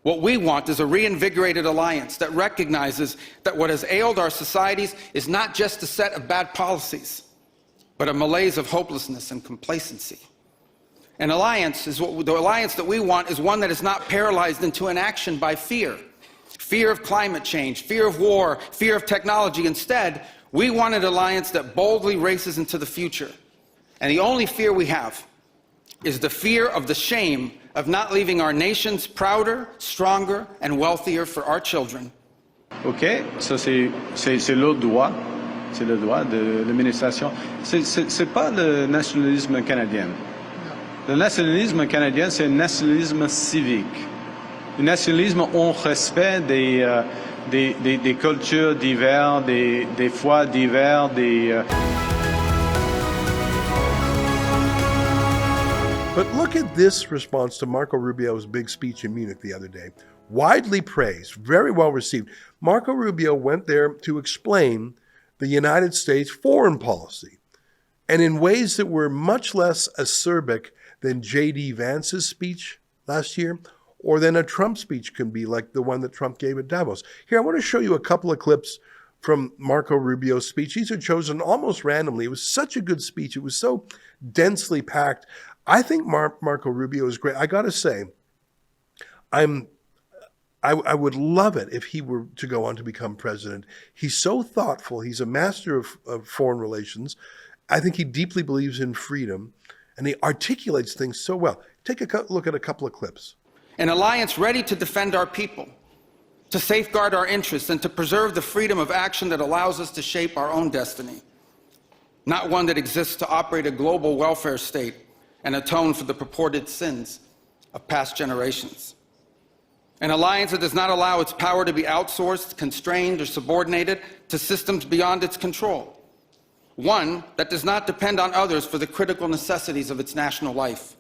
What we want is a reinvigorated alliance that recognizes that what has ailed our societies is not just a set of bad policies, but a malaise of hopelessness and complacency. An alliance is the alliance that we want is one that is not paralyzed into inaction by fear. Fear of climate change, fear of war, fear of technology. Instead, we want an alliance that boldly races into the future. And the only fear we have is the fear of the shame of not leaving our nations prouder, stronger, and wealthier for our children. OK, ça c'est l'autre droit. C'est le droit de l'administration. C'est pas le nationalisme canadien. Le nationalisme canadien, c'est un nationalisme civique. Un nationalisme en respect des cultures diverses, des foi diverses, But look at this response to Marco Rubio's big speech in Munich the other day. Widely praised, very well received. Marco Rubio went there to explain the United States foreign policy, and in ways that were much less acerbic than J.D. Vance's speech last year, or than a Trump speech can be, like the one that Trump gave at Davos. Here, I want to show you a couple of clips from Marco Rubio's speech. These are chosen almost randomly. It was such a good speech. It was so densely packed. I think Marco Rubio is great. I got to say, I would love it if he were to go on to become president. He's so thoughtful. He's a master of foreign relations. I think he deeply believes in freedom, and he articulates things so well. Take a look at a couple of clips. An alliance ready to defend our people, to safeguard our interests, and to preserve the freedom of action that allows us to shape our own destiny. Not one that exists to operate a global welfare state and atone for the purported sins of past generations. An alliance that does not allow its power to be outsourced, constrained, or subordinated to systems beyond its control. One that does not depend on others for the critical necessities of its national life.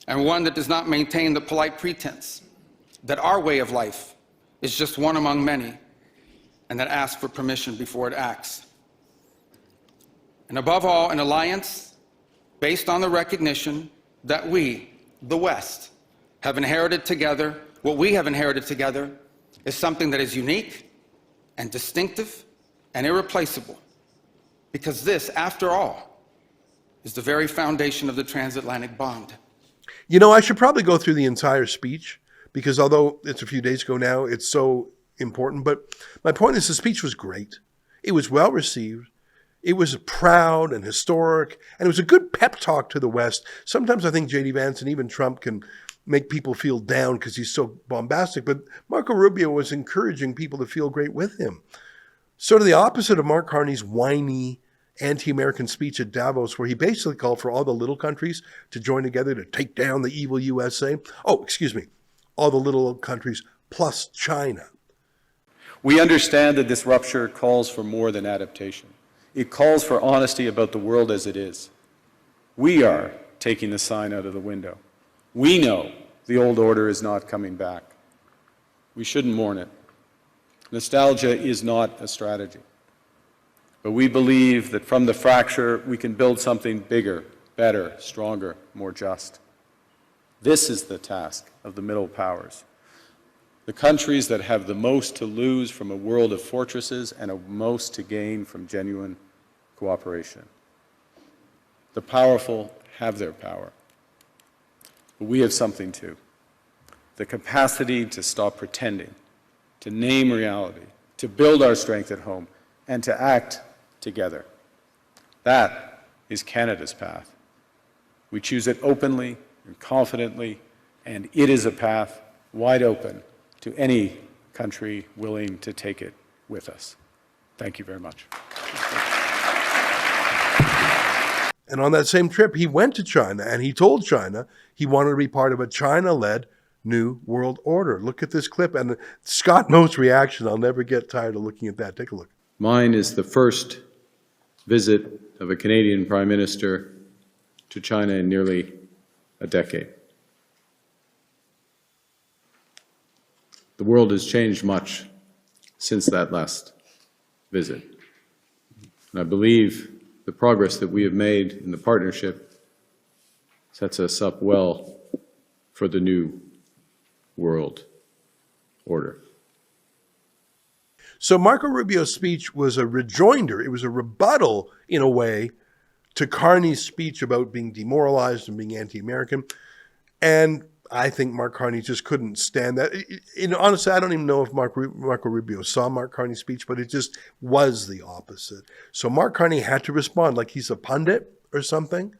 And one that does not maintain the polite pretense that our way of life is just one among many, and that asks for permission before it acts. And above all, an alliance based on the recognition that we, the West, have inherited together. What we have inherited together is something that is unique and distinctive and irreplaceable, because this, after all, is the very foundation of the transatlantic bond. You know, I should probably go through the entire speech, because although it's a few days ago now, it's so important. But my point is, the speech was great. It was well received. It was proud and historic, and it was a good pep talk to the West. Sometimes I think J.D. Vance and even Trump can make people feel down because he's so bombastic, but Marco Rubio was encouraging people to feel great with him. Sort of the opposite of Mark Carney's whiny anti-American speech at Davos, where he basically called for all the little countries to join together to take down the evil USA. Oh, excuse me, all the little countries plus China. We understand that this rupture calls for more than adaptation. It calls for honesty about the world as it is. We are taking the sign out of the window. We know the old order is not coming back. We shouldn't mourn it. Nostalgia is not a strategy. But we believe that from the fracture, we can build something bigger, better, stronger, more just. This is the task of the middle powers. The countries that have the most to lose from a world of fortresses and the most to gain from genuine cooperation. The powerful have their power. But we have something too. The capacity to stop pretending, to name reality, to build our strength at home, and to act together. That is Canada's path. We choose it openly and confidently, and it is a path wide open to any country willing to take it with us. Thank you very much. And on that same trip, he went to China, and he told China he wanted to be part of a China-led new world order. Look at this clip, and Scott Moe's reaction. I'll never get tired of looking at that. Take a look. Mine is the first visit of a Canadian Prime Minister to China in nearly a decade. The world has changed much since that last visit. And I believe the progress that we have made in the partnership sets us up well for the new world order. So Marco Rubio's speech was a rejoinder. It was a rebuttal, in a way, to Carney's speech about being demoralized and being anti-American. And I think Mark Carney just couldn't stand that. Honestly, I don't even know if Marco Rubio saw Mark Carney's speech, but it just was the opposite. So Mark Carney had to respond like he's a pundit or something,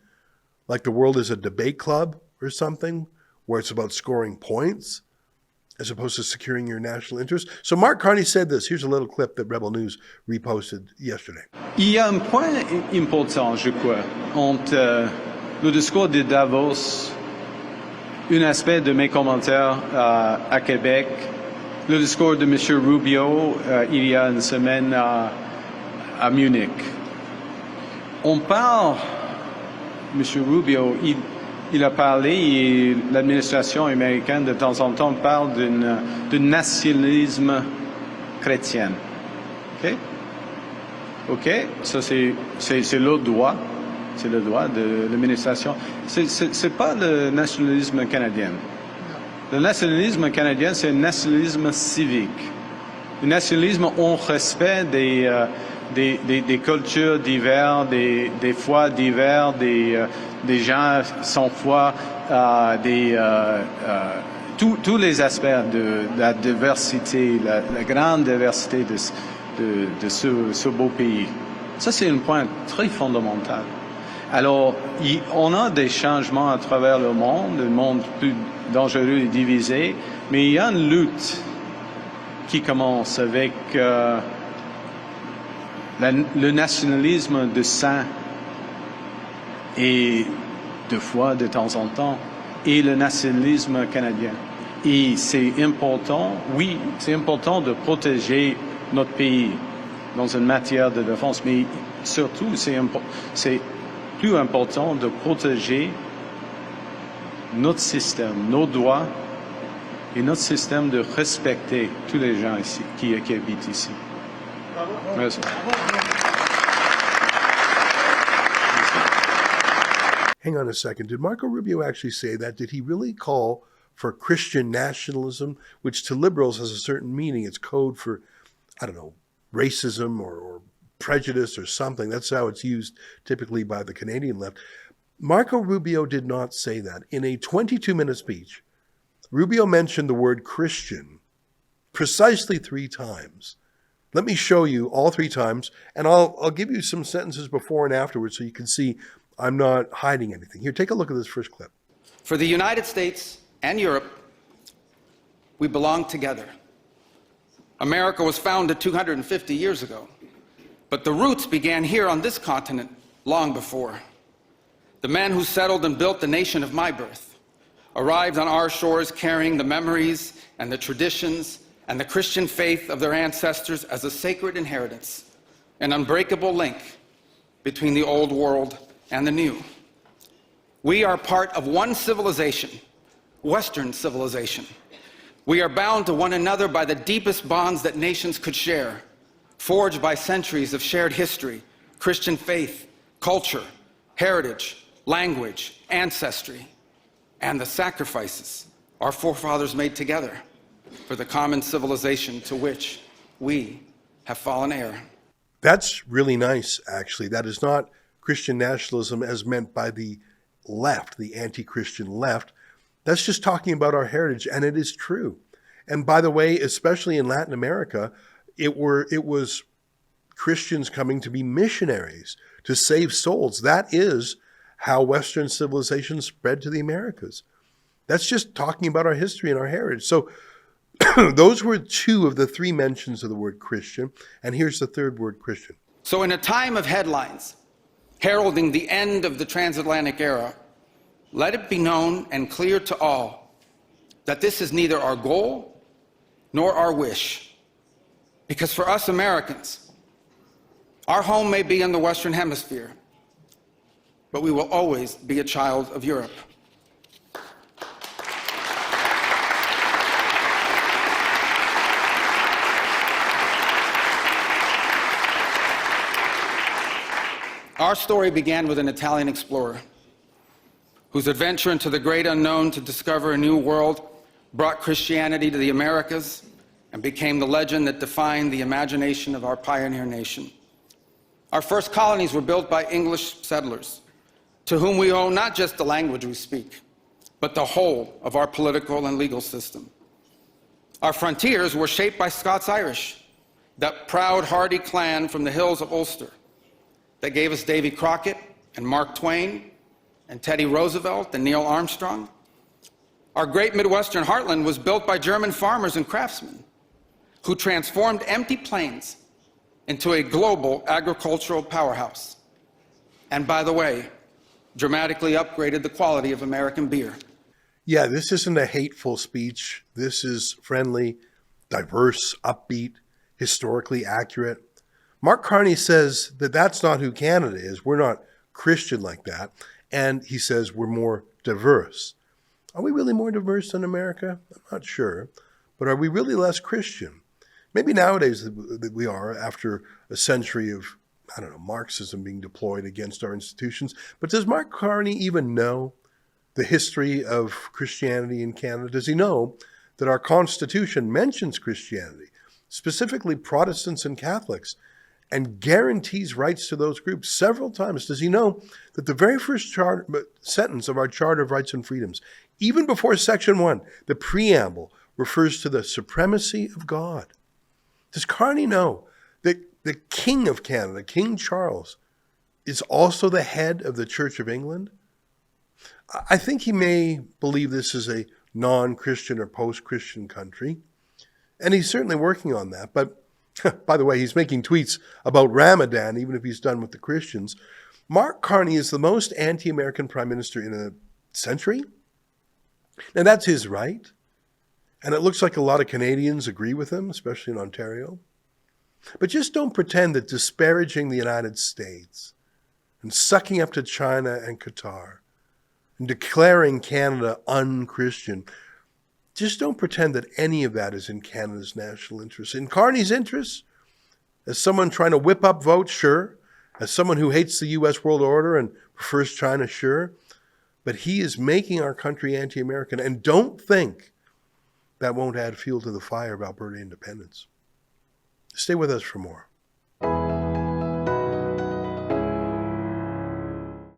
like the world is a debate club or something, where it's about scoring points as opposed to securing your national interest. So Mark Carney said this. Here's a little clip that Rebel News reposted yesterday. Il y a un point important, je crois, entre le discours de Davos, un aspect de mes commentaires à Québec, le discours de M. Rubio il y a une semaine à Munich. On parle, M. Rubio, il a parlé, et l'administration américaine de temps en temps parle d'un nationalisme chrétien. OK? OK? Ça, c'est le droit. C'est le droit de l'administration. C'est pas le nationalisme canadien. Le nationalisme canadien, c'est un nationalisme civique. Un nationalisme en respect des cultures diverses, des foi diverses, des gens sans foi, tous les aspects de la diversité, la grande diversité de ce beau pays. Ça, c'est un point très fondamental. Alors, on a des changements à travers le monde plus dangereux et divisé, mais il y a une lutte qui commence avec le nationalisme de sang et de foi de temps en temps, et le nationalisme canadien. Et c'est important, oui, c'est important de protéger notre pays dans une matière de défense, mais surtout, c'est plus important de protéger notre système, nos droits et notre système de respecter tous les gens ici, qui habitent ici. Merci. Hang on a second. Did Marco Rubio actually say that? Did he really call for Christian nationalism, which to liberals has a certain meaning? It's code for, I don't know, racism or prejudice or something. That's how it's used typically by the Canadian left. Marco Rubio did not say that. In a 22-minute speech, Rubio mentioned the word Christian precisely 3 times. Let me show you all 3 times, and I'll give you some sentences before and afterwards so you can see I'm not hiding anything. Here, take a look at this first clip. For the United States and Europe, we belong together. America was founded 250 years ago, but the roots began here on this continent long before. The men who settled and built the nation of my birth arrived on our shores carrying the memories and the traditions and the Christian faith of their ancestors as a sacred inheritance, an unbreakable link between the old world and the new. We are part of one civilization, Western civilization. We are bound to one another by the deepest bonds that nations could share, forged by centuries of shared history, Christian faith, culture, heritage, language, ancestry, and the sacrifices our forefathers made together for the common civilization to which we have fallen heir. That's really nice, actually. That is not Christian nationalism as meant by the left, the anti-Christian left. That's just talking about our heritage, and it is true. And by the way, especially in Latin America, it was Christians coming to be missionaries to save souls. That is how Western civilization spread to the Americas. That's just talking about our history and our heritage. So those were 2 of the 3 mentions of the word Christian, and here's the 3rd word, Christian. So in a time of headlines heralding the end of the transatlantic era, let it be known and clear to all that this is neither our goal nor our wish. Because for us Americans, our home may be in the Western Hemisphere, but we will always be a child of Europe. Our story began with an Italian explorer whose adventure into the great unknown to discover a new world brought Christianity to the Americas and became the legend that defined the imagination of our pioneer nation. Our first colonies were built by English settlers, to whom we owe not just the language we speak, but the whole of our political and legal system. Our frontiers were shaped by Scots-Irish, that proud, hardy clan from the hills of Ulster that gave us Davy Crockett and Mark Twain and Teddy Roosevelt and Neil Armstrong. Our great Midwestern heartland was built by German farmers and craftsmen who transformed empty plains into a global agricultural powerhouse. And by the way, dramatically upgraded the quality of American beer. Yeah, this isn't a hateful speech. This is friendly, diverse, upbeat, historically accurate. Mark Carney says that that's not who Canada is. We're not Christian like that. And he says we're more diverse. Are we really more diverse than America? I'm not sure. But are we really less Christian? Maybe nowadays we are, after a century of, Marxism being deployed against our institutions. But does Mark Carney even know the history of Christianity in Canada? Does he know that our Constitution mentions Christianity, specifically Protestants and Catholics, and guarantees rights to those groups several times? Does he know that the very first sentence of our Charter of Rights and Freedoms, even before Section 1, the preamble, refers to the supremacy of God? Does Carney know that the King of Canada, King Charles, is also the head of the Church of England? I think he may believe this is a non-Christian or post-Christian country, and he's certainly working on that. But by the way, he's making tweets about Ramadan, even if he's done with the Christians. Mark Carney is the most anti-American prime minister in a century. Now, that's his right. And it looks like a lot of Canadians agree with him, especially in Ontario. But just don't pretend that disparaging the United States and sucking up to China and Qatar and declaring Canada un-Christian, just don't pretend that any of that is in Canada's national interest. In Carney's interest, as someone trying to whip up votes, sure. As someone who hates the U.S. world order and prefers China, sure. But he is making our country anti-American. And don't think that won't add fuel to the fire of Alberta independence. Stay with us for more.